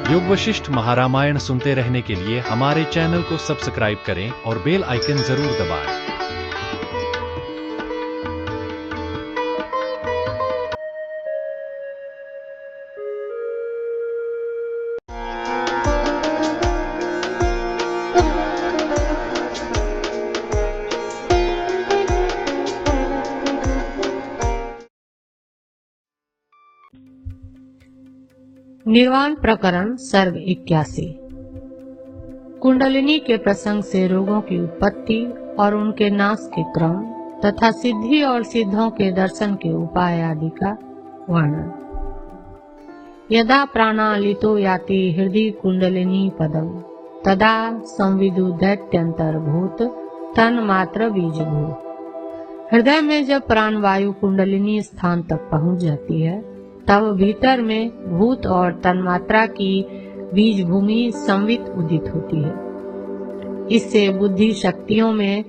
योग वशिष्ठ महारामायण सुनते रहने के लिए हमारे चैनल को सब्सक्राइब करें और बेल आइकन जरूर दबाएं। निर्वाण प्रकरण सर्ग 81। कुंडलिनी के प्रसंग से रोगों की उत्पत्ति और उनके नाश के क्रम तथा सिद्धि और सिद्धों के दर्शन के उपाय आदि का वर्णन। यदा प्राणालितो याति हृदय कुंडलिनी पदम तदा संविदु दैत्यंतर्भूत तन मात्र बीजभूत। हृदय में जब प्राणवायु कुंडलिनी स्थान तक पहुंच जाती है तब भीतर में भूत और तन्मात्रा की बीज भूमि संवित उदित होती है। इससे बुद्धि शक्तियों में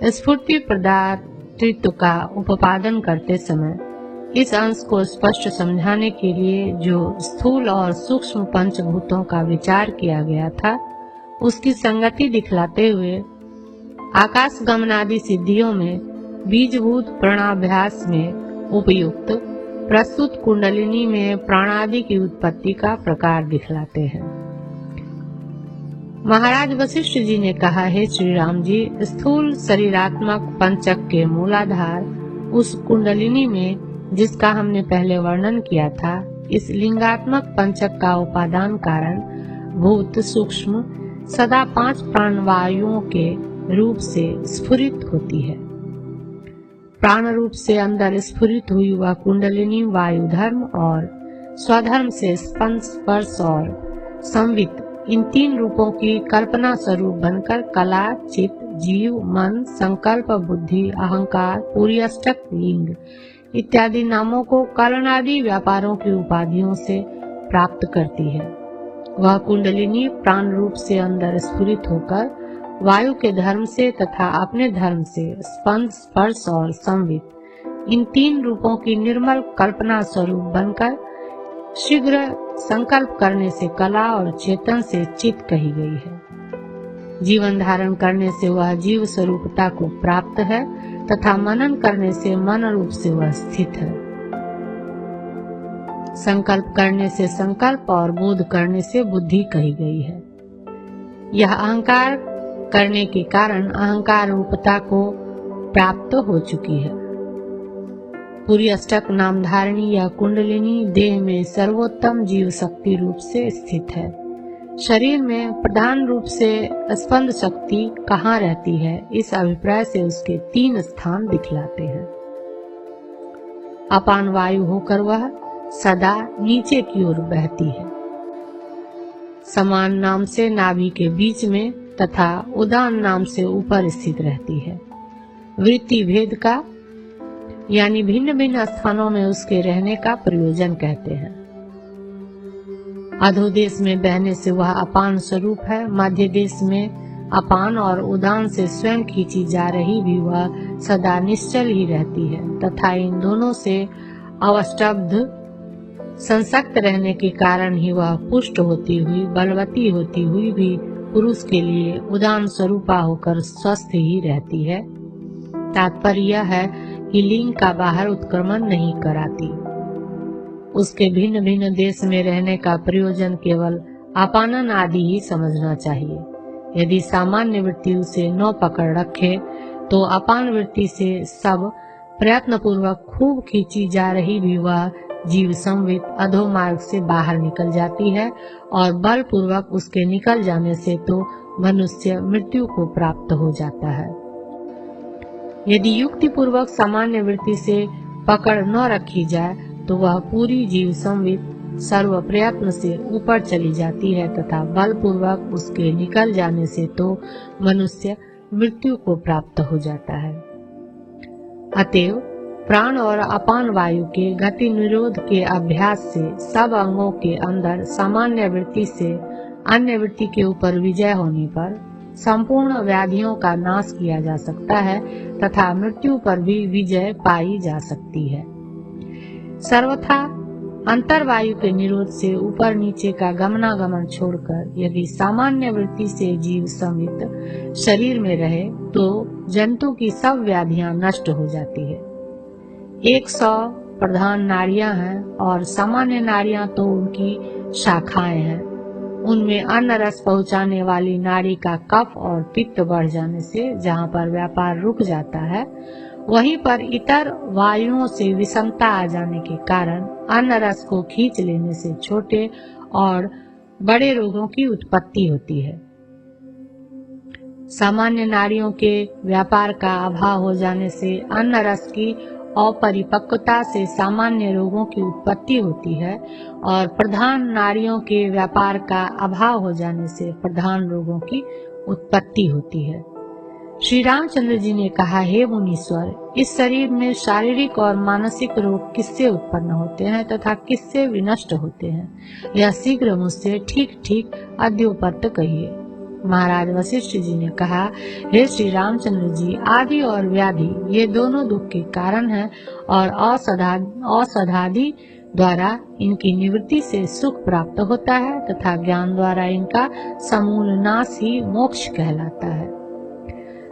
स्फूर्ति पदार्थित्व का उपादान करते समय इस अंश को स्पष्ट समझाने के लिए जो स्थूल और सूक्ष्म पंचभूतों का विचार किया गया था उसकी संगति दिखलाते हुए आकाश गमनादि सिद्धियों में बीजभूत प्राणाभ्यास में उपयुक्त प्रस्तुत कुंडलिनी में प्राणादि की उत्पत्ति का प्रकार दिखलाते हैं। महाराज वशिष्ठ जी ने कहा है, श्री राम जी, स्थूल शरीरात्मक पंचक के मूलाधार उस कुंडलिनी में जिसका हमने पहले वर्णन किया था, इस लिंगात्मक पंचक का उपादान कारण भूत सूक्ष्म सदा 5 प्राणवायुओं के रूप से स्फुरित होती है। प्राण रूप से अंदर स्फुरित हुई वह कुंडलिनी वायु धर्म और स्वधर्म से स्पंद स्पर्श और संवित इन 3 रूपों की कल्पना स्वरूप बनकर कला, चित्त, जीव, मन, संकल्प, बुद्धि, अहंकार, पूरी अष्टक, लिंग इत्यादि नामों को करणादि व्यापारों की उपाधियों से प्राप्त करती है। वह कुंडलिनी प्राण रूप से अंदर स्फुरित होकर वायु के धर्म से तथा अपने धर्म से स्पंद स्पर्श और संवित इन 3 रूपों की निर्मल कल्पना स्वरूप बनकर शीघ्र संकल्प करने से कला और चेतन से चित्त कही गई है। जीवन धारण करने से वह जीव स्वरूपता को प्राप्त है तथा मनन करने से मन रूप से वह स्थित है। संकल्प करने से संकल्प और बोध करने से बुद्धि कही गई है। यह अहंकार करने के कारण अहंकार रूपता को प्राप्त हो चुकी है। पूरी अष्टक नाम धारणी या कुंडलिनी देह में सर्वोत्तम जीव शक्ति रूप से स्थित है। शरीर में प्रधान रूप से स्पंद शक्ति कहाँ रहती है, इस अभिप्राय से उसके 3 स्थान दिखलाते हैं। अपान वायु होकर वह सदा नीचे की ओर बहती है। समान नाम से नाभि के बीच में तथा उदान नाम से ऊपर स्थित रहती है। वृत्ति भेद का यानी भिन्न भिन्न स्थानों में उसके रहने का प्रयोजन कहते हैं। अधोदेश में बहने से वह अपान स्वरूप है। मध्य देश में अपान और उदान से स्वयं खींची जा रही भी वह सदा निश्चल ही रहती है तथा इन दोनों से अवष्टब्ध संसक्त रहने के कारण ही वह पुष्ट होती हुई बलवती होती हुई भी पुरुष के लिए उदान स्वरूपा होकर स्वस्थ ही रहती है। तात्पर्य यह है कि लिंग का बाहर उत्क्रमण नहीं कराती। उसके भिन्न भिन्न देश में रहने का प्रयोजन केवल अपानन आदि ही समझना चाहिए। यदि सामान्य वृत्ति उसे न पकड़ रखे तो अपान वृत्ति से सब प्रयत्न पूर्वक खूब खींची जा रही भी वह जीव संवित अधो मार्ग से बाहर निकल जाती है और बल पूर्वक उसके निकल जाने से तो मनुष्य मृत्यु को प्राप्त हो जाता है। यदि युक्ति पूर्वक सामान्य वृत्ति से पकड़ न रखी जाए तो वह पूरी जीव संवित सर्व प्रयत्न से ऊपर चली जाती है तथा बल पूर्वक उसके निकल जाने से तो मनुष्य मृत्यु को प्राप्त हो जाता है। अतएव प्राण और अपान वायु के गति निरोध के अभ्यास से सब अंगों के अंदर सामान्य वृत्ति से अन्य वृत्ति के ऊपर विजय होने पर संपूर्ण व्याधियों का नाश किया जा सकता है तथा मृत्यु पर भी विजय पाई जा सकती है। सर्वथा अंतर्वायु के निरोध से ऊपर नीचे का गमनागमन छोड़कर यदि सामान्य वृत्ति से जीव संवित शरीर में रहे तो जंतु की सब व्याधियां नष्ट हो जाती है। 100 प्रधान नाड़ियां हैं और सामान्य नाड़ियां तो उनकी शाखाएं हैं। उनमें अन्न रस पहुंचाने वाली नाड़ी का कफ और पित्त बढ़ जाने से जहां पर व्यापार रुक जाता है, वहीं पर इतर वायुओं से विषमता आ जाने के कारण अन्न रस को खींच लेने से छोटे और बड़े रोगों की उत्पत्ति होती है। सामान्य नाड़ियों के व्यापार का अभाव हो जाने से अन्न रस की अपरिपक्वता से सामान्य रोगों की उत्पत्ति होती है और प्रधान नाड़ियों के व्यापार का अभाव हो जाने से प्रधान रोगों की उत्पत्ति होती है। श्री रामचंद्र जी ने कहा, हे मुनीश्वर, इस शरीर में शारीरिक और मानसिक रोग किससे उत्पन्न होते हैं तथा किससे विनष्ट होते हैं, यह शीघ्र मुझसे ठीक ठीक अद्योपत कहिए। महाराज वशिष्ठ जी ने कहा, हे श्री रामचंद्र जी, आदि और व्याधि ये दोनों दुख के कारण हैं और औषधादि द्वारा इनकी निवृत्ति से सुख प्राप्त होता है तथा ज्ञान द्वारा इनका समूल नाश ही मोक्ष कहलाता है।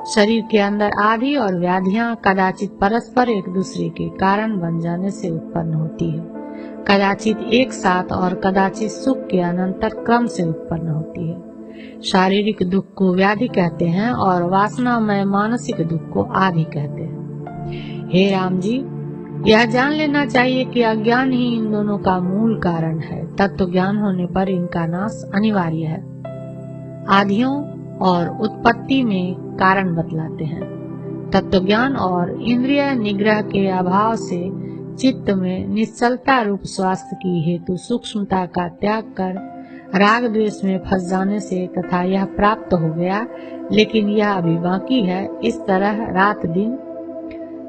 शरीर के अंदर आदि और व्याधियां कदाचित परस्पर एक दूसरे के कारण बन जाने से उत्पन्न होती है, कदाचित एक साथ और कदाचित सुख के अनंतर क्रम से उत्पन्न होती है। शारीरिक दुख को व्याधि कहते हैं और वासनामय मानसिक दुख को आदि कहते हैं। हे राम जी, यह जान लेना चाहिए कि अज्ञान ही इन दोनों का मूल कारण है। तत्व ज्ञान होने पर इनका नाश अनिवार्य है। आदियों और उत्पत्ति में कारण बतलाते हैं। तत्व ज्ञान और इंद्रिय निग्रह के अभाव से चित्त में निश्चलता रूप स्वास्थ्य की हेतु सूक्ष्मता का त्याग कर राग द्वेष में फंस जाने से तथा यह प्राप्त हो गया लेकिन यह अभी बाकी है, इस तरह रात दिन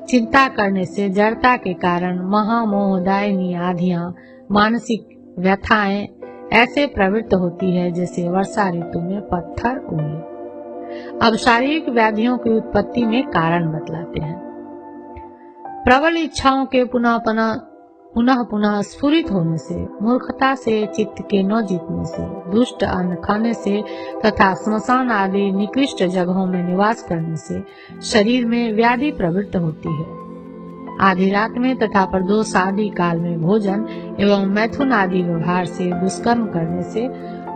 चिंता करने से जड़ता के कारण महामोहदायिनी आधियां मानसिक व्यथाएं ऐसे प्रवृत्त होती है जैसे वर्षा ऋतु में पत्थर उड़े। अब शारीरिक व्याधियों की उत्पत्ति में कारण बतलाते हैं। प्रबल इच्छाओं के पुनः पुनः स्फुरित होने से, मूर्खता से, चित्त के न जीतने से, दुष्ट अन्न खाने से तथा स्मशान आदि निकृष्ट जगहों में निवास करने से शरीर में व्याधि प्रवृत्त होती है। आधी रात में तथा प्रदोष आदि काल में भोजन एवं मैथुन आदि व्यवहार से, दुष्कर्म करने से,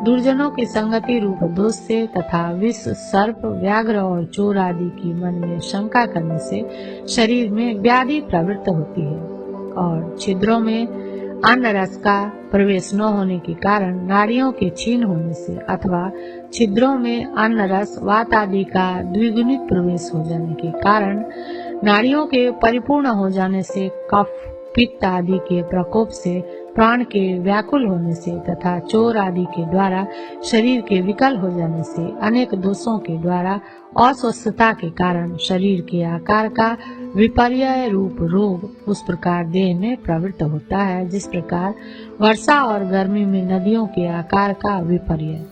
दुर्जनों की संगति रूप दोष से तथा विष, सर्प, व्याघ्र और चोर आदि की मन में शंका करने से शरीर में व्याधि प्रवृत्त होती है और छिद्रों में अन्न रस का प्रवेश न होने के कारण नाड़ियों के क्षीण होने से अथवा छिद्रों में अन्न रस वात आदि का द्विगुणित प्रवेश हो जाने के कारण नाड़ियों के परिपूर्ण हो जाने से कफ, पित्त आदि के प्रकोप से, प्राण के व्याकुल होने से तथा चोर आदि के द्वारा शरीर के विकल हो जाने से, अनेक दोषों के द्वारा अस्वस्थता के कारण शरीर के आकार का विपर्य रूप रोग उस प्रकार देह में प्रवृत्त होता है जिस प्रकार वर्षा और गर्मी में नदियों के आकार का विपर्य।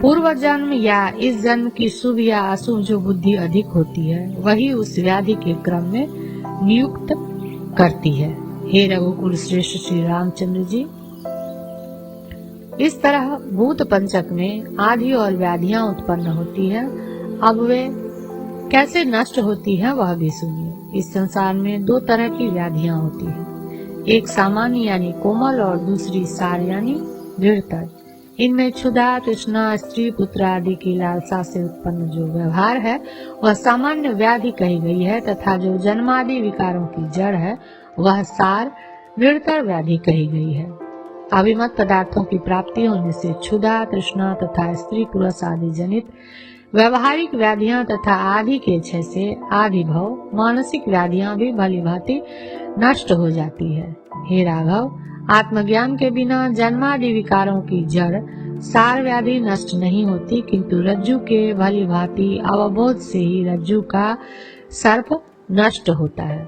पूर्व जन्म या इस जन्म की शुभ या अशुभ जो बुद्धि अधिक होती है वही उस व्याधि के क्रम में नियुक्त करती है। हे रघुकुल श्रेष्ठ श्री रामचंद्र जी, इस तरह भूत पंचक में आदि और व्याधियां उत्पन्न होती है। अब वे कैसे नष्ट होती है वह भी सुनिए। इस संसार में दो तरह की व्याधियां होती है, एक सामान्य यानी कोमल और दूसरी सार यानी दृढ़तर। इनमें क्षुधा, तृष्णा, स्त्री पुत्र आदि की लालसा से उत्पन्न जो व्यवहार है वह सामान्य व्याधि कही गई है तथा जो जन्मादि विकारों की जड़ है वह सार दृढ़तर व्याधि कही गई है। अभिमत पदार्थों की प्राप्ति होने से क्षुधा, तृष्णा तथा स्त्री पुरुष आदि जनित व्यवहारिक व्याधियां तथा आदि के क्षय से आदि भव मानसिक व्याधियां भी भली भांति नष्ट हो जाती है। हे राघव, आत्मज्ञान के बिना जन्मादि विकारों की जड़ सार व्याधि नष्ट नहीं होती, किंतु रज्जु के भली भांति अवबोध से ही रज्जु का सर्प नष्ट होता है।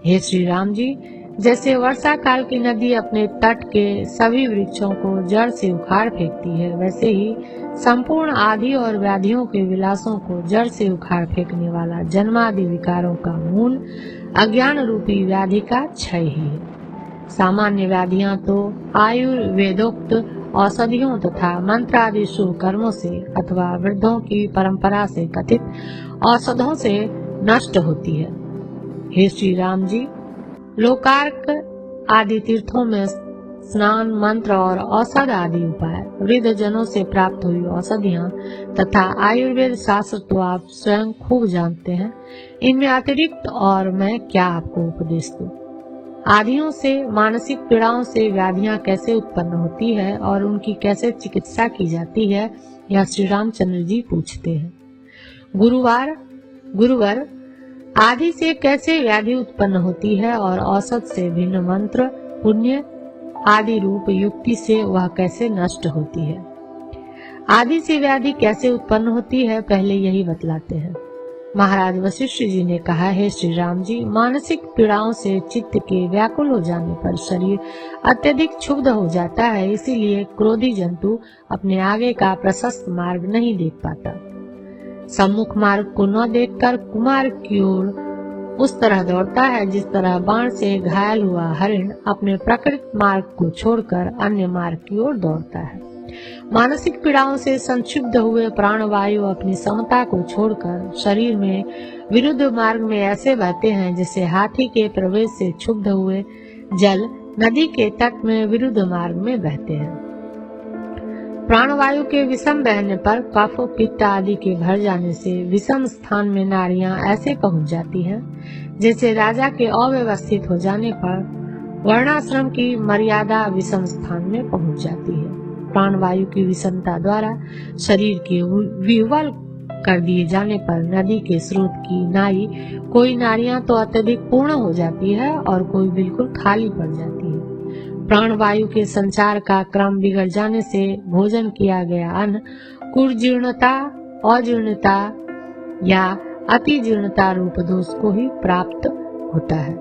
हे श्री राम जी, जैसे वर्षा काल की नदी अपने तट के सभी वृक्षों को जड़ से उखाड़ फेंकती है, वैसे ही संपूर्ण आदि और व्याधियों के विलासों को जड़ से उखाड़ फेंकने वाला जन्मादि विकारों का मूल अज्ञान रूपी व्याधि का क्षय ही है। सामान्य व्याधियां तो आयुर्वेदोक्त औषधियों तथा मंत्र आदि शुभ कर्मों से अथवा वृद्धों की परंपरा से कथित औषधों से नष्ट होती है। हे श्री राम जी, लोकार्क आदि तीर्थों में स्नान, मंत्र और औषध आदि उपाय, वृद्ध जनों से प्राप्त हुई औषधियां तथा आयुर्वेद शास्त्र तो आप स्वयं खूब जानते हैं। इनमें अतिरिक्त और मैं क्या आपको उपदेश दूं? आदियों से मानसिक पीड़ाओं से व्याधियां कैसे उत्पन्न होती है और उनकी कैसे चिकित्सा की जाती है, यह श्री रामचंद्र जी पूछते हैं। गुरुवर, आदि से कैसे व्याधि उत्पन्न होती है और औषध से भिन्न मंत्र, पुण्य आदि रूप युक्ति से वह कैसे नष्ट होती है? आदि से व्याधि कैसे उत्पन्न होती है, पहले यही बतलाते हैं। महाराज वशिष्ठ जी ने कहा, है श्री राम जी, मानसिक पीड़ाओं से चित्त के व्याकुल हो जाने पर शरीर अत्यधिक क्षुब्ध हो जाता है। इसीलिए क्रोधी जंतु अपने आगे का प्रशस्त मार्ग नहीं देख पाता। सम्मुख मार्ग को न देखकर कुमार की ओर उस तरह दौड़ता है जिस तरह बाण से घायल हुआ हरिण अपने प्रकृत मार्ग को छोड़कर अन्य मार्ग की ओर दौड़ता है। मानसिक पीड़ाओं से संक्षुब्ध हुए प्राणवायु अपनी समता को छोड़कर शरीर में विरुद्ध मार्ग में ऐसे बहते हैं जैसे हाथी के प्रवेश से क्षुब्ध हुए जल नदी के तट में विरुद्ध मार्ग में बहते हैं। प्राणवायु के विषम बहने पर कफ, पित्त आदि के भर जाने से विषम स्थान में नारियां ऐसे पहुंच जाती हैं जैसे राजा के अव्यवस्थित हो जाने पर वर्णाश्रम की मर्यादा विषम स्थान में पहुंच जाती है। प्राणवायु की विषमता द्वारा शरीर के विह्वल कर दिए जाने पर नदी के स्रोत की नाई कोई नारियां तो अत्यधिक पूर्ण हो जाती है और कोई बिल्कुल खाली पड़ जाती है। प्राणवायु के संचार का क्रम बिगड़ जाने से भोजन किया गया अन्न कुजीर्णता, अजीर्णता या अति जीर्णता रूप दोष को ही प्राप्त होता है।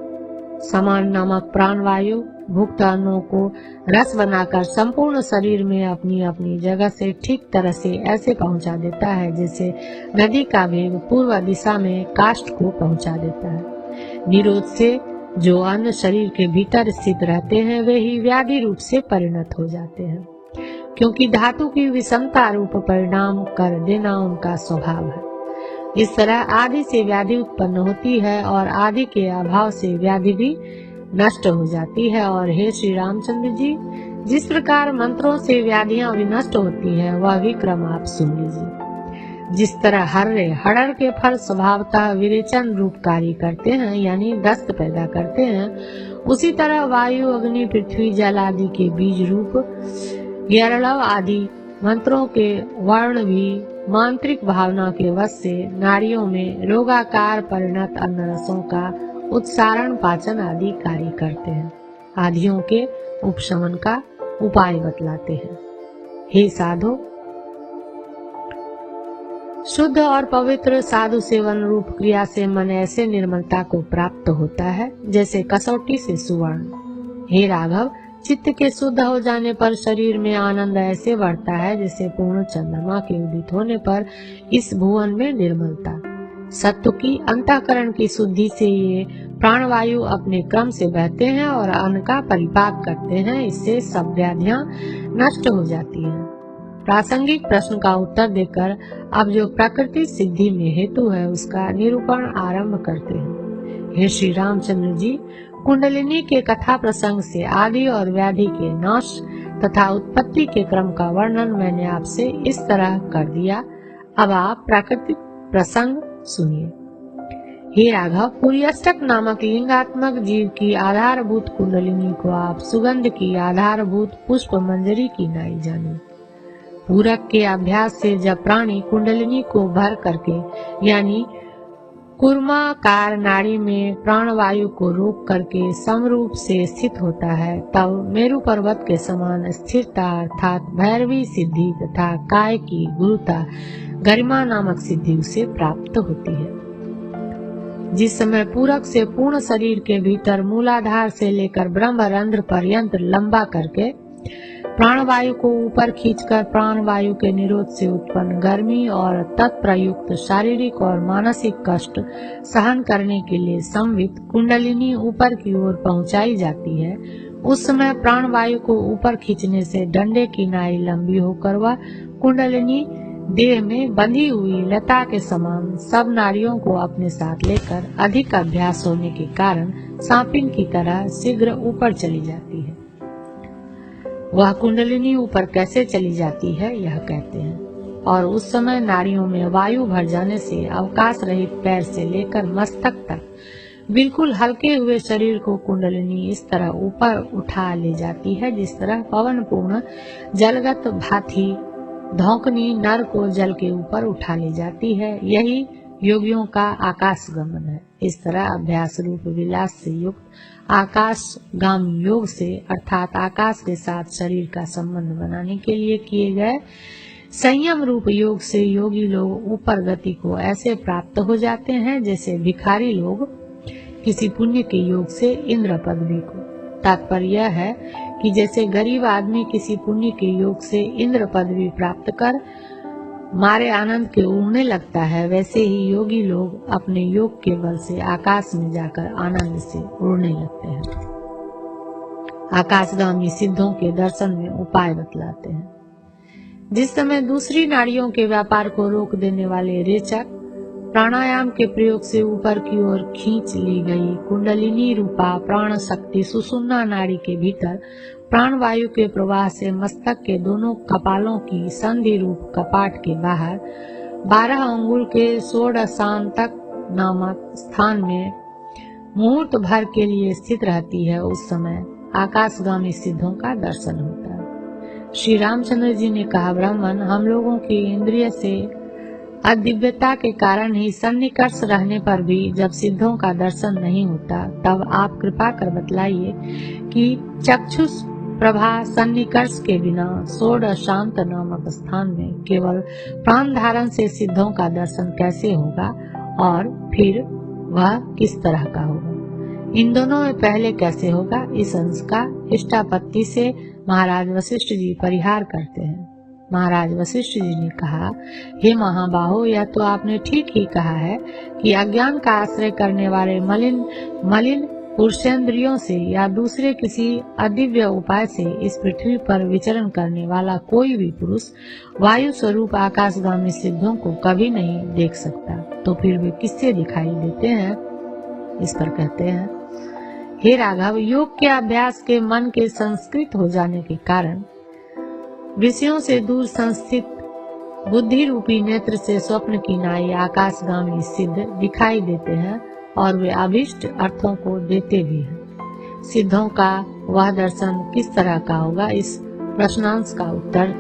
समान नामक प्राणवायु भुक्त अन्नों को रस बनाकर संपूर्ण शरीर में अपनी अपनी जगह से ठीक तरह से ऐसे पहुंचा देता है जैसे नदी का वेग पूर्व दिशा में काष्ठ को पहुंचा देता है। निरोध से जो अन्न शरीर के भीतर स्थित रहते हैं वे ही व्याधि रूप से परिणत हो जाते हैं, क्योंकि धातु की विषमता रूप परिणाम कर देना उनका स्वभाव है। इस तरह आदि से व्याधि उत्पन्न होती है और आदि के अभाव से व्याधि भी नष्ट हो जाती है। और हे श्री रामचंद्र जी, जिस प्रकार मंत्रों से व्याधियां विनष्ट होती है वह भी क्रम आप सुन लीजिए। जिस तरह हड़र के फल स्वभावतः विरेचन रूप कार्य करते हैं, यानी दस्त पैदा करते हैं, उसी तरह वायु, अग्नि, पृथ्वी, जल आदि के बीज रूप गैरलव आदि मंत्रों के वर्ण भी मांत्रिक भावना के वश से नारियों में रोगाकार परिणत अन्न रसों का उत्सारण, पाचन आदि कार्य करते हैं। आदियों के उपशमन का उपाय बतलाते हैं। हे साधो, शुद्ध और पवित्र साधु सेवन रूप क्रिया से मन ऐसे निर्मलता को प्राप्त होता है जैसे कसौटी से सुवर्ण। हे राघव, चित्त के शुद्ध हो जाने पर शरीर में आनंद ऐसे बढ़ता है जैसे पूर्ण चंद्रमा के उदित होने पर इस भुवन में निर्मलता। सत्व की अंतःकरण की शुद्धि से ये प्राणवायु अपने क्रम से बहते हैं और अन्न का परिपाक करते हैं। इससे सब व्याधियां नष्ट हो जाती हैं। प्रासंगिक प्रश्न का उत्तर देकर अब जो प्रकृति सिद्धि में हेतु है उसका निरूपण आरंभ करते हैं। हे श्री रामचंद्र जी, कुंडलिनी के कथा प्रसंग से आदि और व्याधि के नाश तथा उत्पत्ति के क्रम का वर्णन मैंने आपसे इस तरह कर दिया। अब आप प्राकृतिक प्रसंग सुनिए। हे राघव, पुर्यष्टक नामक लिंगात्मक जीव की आधारभूत कुंडलिनी को आप सुगंध की आधारभूत पुष्प मंजरी की नाई जाने। पूरक के अभ्यास से जब प्राणी कुंडलिनी को भर करके यानी कूर्माकार नाड़ी में प्राणवायु को रोक करके समरूप से स्थित होता है, तब मेरु पर्वत के समान स्थिरता अर्थात भैरवी सिद्धि तथा काय की गुरुता गरिमा नामक सिद्धि उसे प्राप्त होती है। जिस समय पूरक से पूर्ण शरीर के भीतर मूलाधार से लेकर ब्रह्मरंध्र पर्यंत लंबा करके प्राणवायु को ऊपर खींचकर प्राणवायु के निरोध से उत्पन्न गर्मी और तत्प्रयुक्त शारीरिक और मानसिक कष्ट सहन करने के लिए संवित कुंडलिनी ऊपर की ओर पहुंचाई जाती है। उस समय प्राणवायु को ऊपर खींचने से डंडे की नाई लंबी होकर वह कुंडलिनी देह में बंधी हुई लता के समान सब नाड़ियों को अपने साथ लेकर अधिक अभ्यास होने के कारण सांपिन की तरह शीघ्र ऊपर चली जाती है। वह कुंडलिनी ऊपर कैसे चली जाती है यह कहते हैं। और उस समय नाड़ियों में वायु भर जाने से अवकाश रहित पैर से लेकर मस्तक तक बिल्कुल हल्के हुए शरीर को कुंडलिनी इस तरह ऊपर उठा ले जाती है जिस तरह पवन पूर्ण जलगत भाथी धौकनी नर को जल के ऊपर उठा ले जाती है। यही योगियों का आकाश गमन है। इस तरह अभ्यास रूप विलास से युक्त आकाशगामी योग से अर्थात आकाश के साथ शरीर का संबंध बनाने के लिए किए गए संयम रूप योग से योगी लोग ऊपर गति को ऐसे प्राप्त हो जाते हैं जैसे भिखारी लोग किसी पुण्य के योग से इंद्र पदवी को। तात्पर्य यह है कि जैसे गरीब आदमी किसी पुण्य के योग से इंद्र पदवी प्राप्त कर मारे आनंद के उड़ने लगता है, वैसे ही योगी लोग अपने योग के बल से आकाश में जाकर आनंद से उड़ने लगते हैं। आकाशगामी सिद्धों के दर्शन में उपाय बतलाते हैं। जिस समय दूसरी नाड़ियों के व्यापार को रोक देने वाले रेचक प्राणायाम के प्रयोग से ऊपर की ओर खींच ली गई कुंडलिनी रूपा प्राण शक्ति सुषुम्ना नाड़ी के भीतर प्राणवायु के प्रवाह से मस्तक के दोनों कपालों की संधि रूप कपाट के बाहर 12 अंगुल के षोडशांतक नामक स्थान में मुहूर्त भर के लिए स्थित रहती है। उस समय आकाशगामी सिद्धों का दर्शन होता है। श्री रामचंद्र जी ने कहा, ब्राह्मण, हम लोगों की इंद्रिय से अदिव्यता के कारण ही सन्निकर्ष रहने पर भी जब सिद्धों का दर्शन नहीं होता, तब आप कृपा कर बतलाइए कि चक्षुष प्रभा सन्निकर्ष के बिना षोडशांत नामक स्थान में केवल प्राण धारण से सिद्धों का दर्शन कैसे होगा और फिर वह किस तरह का होगा। इन दोनों में पहले कैसे होगा, इस अंश का इष्टापत्ति से महाराज वशिष्ठ जी परिहार करते हैं। महाराज वशिष्ठ जी ने कहा, हे महाबाहो, यह तो आपने ठीक ही कहा है कि अज्ञान का आश्रय करने वाले मलिन पुरुषेंद्रियों से या दूसरे किसी अदिव्य उपाय से इस पृथ्वी पर विचरण करने वाला कोई भी पुरुष वायु स्वरूप आकाशगामी सिद्धों को कभी नहीं देख सकता, तो फिर वे किससे दिखाई देते हैं। इस पर कहते हैं, हे राघव, योग के अभ्यास के मन के संस्कृत हो जाने के कारण विषयों से दूर संस्थित बुद्धि रूपी नेत्र से स्वप्न की नाई आकाशगामी सिद्ध दिखाई देते हैं और वे अभिष्ट अर्थों को देते भी हैं। सिद्धों का वह दर्शन किस तरह का होगा, इस प्रश्नांश का उत्तर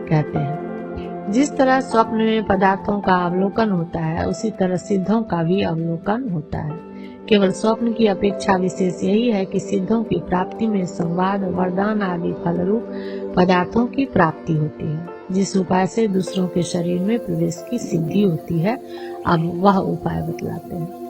कहते हैं। जिस तरह स्वप्न में पदार्थों का अवलोकन होता है, उसी तरह सिद्धों का भी अवलोकन होता है। केवल स्वप्न की अपेक्षा विशेष यही है कि सिद्धों की प्राप्ति में संवाद, वरदान आदि फलरूप पदार्थों की प्राप्ति होती है, जिस उपाय से दूसरों के शरीर में प्रवेश की सिद्धि होती है। अब वह उपाय बतलाते हैं।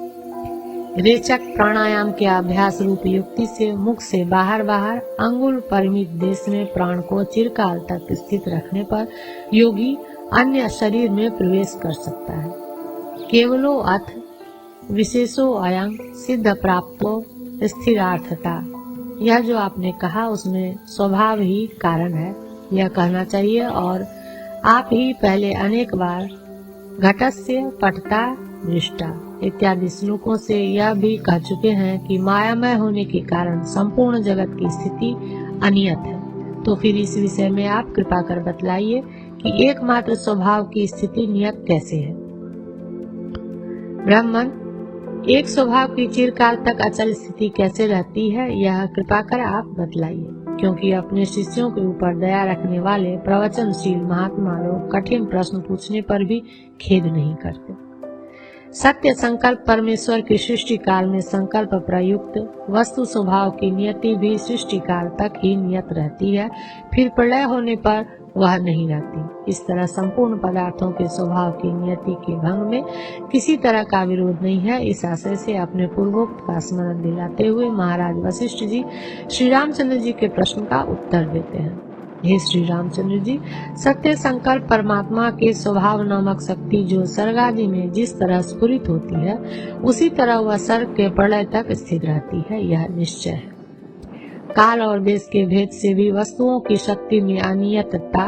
रेचक प्राणायाम के अभ्यास रूप युक्ति से मुख से बाहर अंगुल परिमित देश में प्राण को चिरकाल तक स्थित रखने पर योगी अन्य शरीर में प्रवेश कर सकता है। केवलो अथ विशेषो अयं सिद्ध प्राप्तो स्थिरार्थता, यह जो आपने कहा उसमें स्वभाव ही कारण है, यह कहना चाहिए। और आप ही पहले अनेक बार घटस्य पठता दृष्टा इत्यादि श्लोकों से यह भी कह चुके हैं कि मायामय होने के कारण संपूर्ण जगत की स्थिति अनियत है। तो फिर इस विषय में आप कृपा कर बतलाइए कि एकमात्र स्वभाव की स्थिति नियत कैसे है। ब्राह्मण, एक स्वभाव की चिरकाल तक अचल स्थिति कैसे रहती है, यह कृपा कर आप बतलाइए, क्योंकि अपने शिष्यों के ऊपर दया रखने वाले प्रवचनशील महात्मा लोग कठिन प्रश्न पूछने पर भी खेद नहीं करते। सत्य संकल्प परमेश्वर की सृष्टि काल में संकल्प प्रयुक्त वस्तु स्वभाव की नियति भी सृष्टि काल तक ही नियत रहती है, फिर प्रलय होने पर वह नहीं रहती। इस तरह संपूर्ण पदार्थों के स्वभाव की नियति के भंग में किसी तरह का विरोध नहीं है। इस आशय से अपने पूर्वोक्त का स्मरण दिलाते हुए महाराज वशिष्ठ जी श्री रामचंद्र जी के प्रश्न का उत्तर देते हैं। हे श्री रामचंद्र जी, सत्य संकल्प परमात्मा के स्वभाव नामक शक्ति जो सर्ग आदि में जिस तरह स्फुरित होती है, उसी तरह वह सर्ग के प्रलय तक स्थित रहती है, यह निश्चय है। काल और देश के भेद से भी वस्तुओं की शक्ति में अनियतता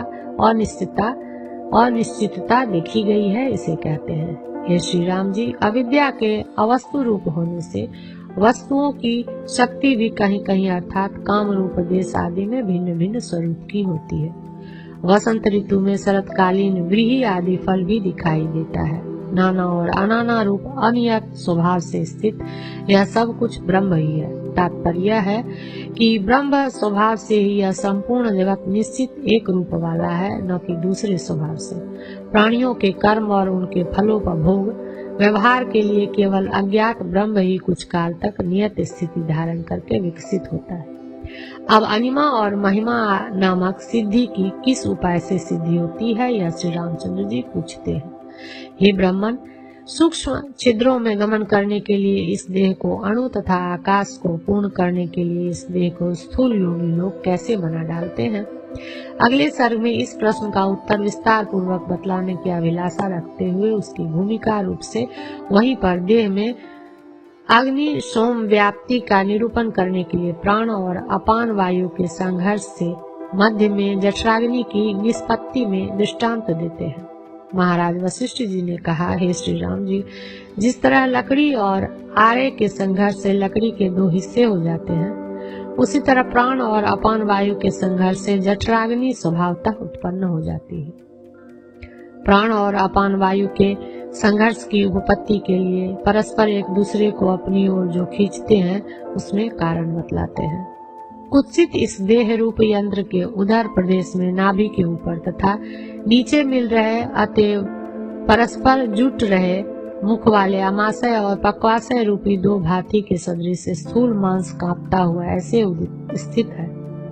अनिश्चितता देखी गई है, इसे कहते हैं। हे श्री राम जी, अविद्या के अवस्तु रूप होने से वस्तुओं की शक्ति भी कहीं कहीं अर्थात काम रूप देश आदि में भिन्न भिन्न स्वरूप की होती है। वसंत ऋतु में शरतकालीन व्रीहि आदि फल भी दिखाई देता है। नाना और अनाना रूप अनियत स्वभाव से स्थित यह सब कुछ ब्रह्म ही है। तात्पर्य है कि ब्रह्म स्वभाव से ही यह संपूर्ण जगत निश्चित एक रूप वाला है, न कि दूसरे स्वभाव से। प्राणियों के कर्म और उनके फलों का भोग व्यवहार के लिए केवल अज्ञात ब्रह्म ही कुछ काल तक नियत स्थिति धारण करके विकसित होता है। अब अनिमा और महिमा नामक सिद्धि की किस उपाय से सिद्धि होती है, यह श्री रामचंद्र जी पूछते हैं। हे ब्राह्मण, सूक्ष्म छिद्रों में गमन करने के लिए इस देह को अणु तथा आकाश को पूर्ण करने के लिए इस देह को स्थूल योगी लोग कैसे बना डालते हैं। अगले सर्ग में इस प्रश्न का उत्तर विस्तार पूर्वक बतलाने की अभिलाषा रखते हुए उसकी भूमिका रूप से वहीं पर देह में अग्नि सोम व्याप्ति का निरूपण करने के लिए प्राण और अपान वायु के संघर्ष से मध्य में जठराग्नि की निष्पत्ति में दृष्टांत देते हैं। महाराज वशिष्ठ जी ने कहा, हे श्री राम जी, जिस तरह लकड़ी और आरे के संघर्ष से लकड़ी के दो हिस्से हो जाते हैं, उसी तरह प्राण और अपान वायु के संघर्ष से जठराग्नि स्वभावतः उत्पन्न हो जाती है। प्राण और अपान वायु के संघर्ष की उपपत्ति के लिए परस्पर एक दूसरे को अपनी ओर जो खींचते हैं, उसमें कारण बतलाते हैं। कुत्सित इस देह रूप यंत्र के उदर प्रदेश में नाभि के ऊपर तथा नीचे मिल रहे अतएव परस्पर जुट रहे मुख वाले अमाशय और पक्वाशय रूपी दो भांति के सदृश स्थूल मांस कांपता हुआ ऐसे स्थित है,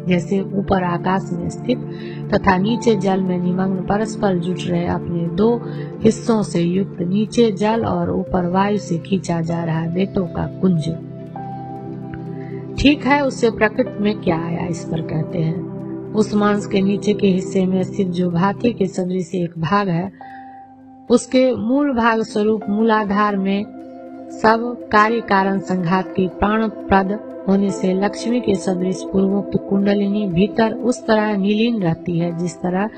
जैसे ऊपर आकाश में स्थित तथा नीचे जल में निमग्न परस्पर जुट रहे अपने दो हिस्सों से युक्त नीचे जल और ऊपर वायु से खींचा जा रहा बेटों का कुंज। ठीक है, उससे प्रकृति में क्या आया, इस पर कहते हैं। उस मांस के नीचे के हिस्से में स्थित जो भांति के सदृश एक भाग है, उसके मूल भाग स्वरूप मूलाधार में सब कार्य कारण संघात की प्राणप्रद होने से लक्ष्मी के सदृश पूर्वोक्त कुंडलिनी भीतर उस तरह नीलीन रहती है जिस तरह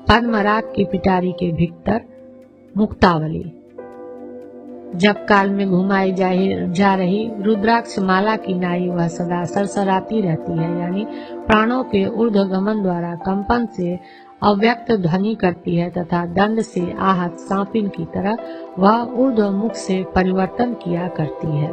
पद्मराग की पिटारी के भीतर मुक्तावली जब काल में घुमाई जा रही रुद्राक्ष माला की नाई वह सदा सरसराती रहती है, यानी प्राणों के ऊर्ध्वगमन द्वारा कंपन से अव्यक्त ध्वनि करती है तथा दंड से आहत सांपिन की तरह वह ऊर्ध्वमुख से परिवर्तन किया करती है।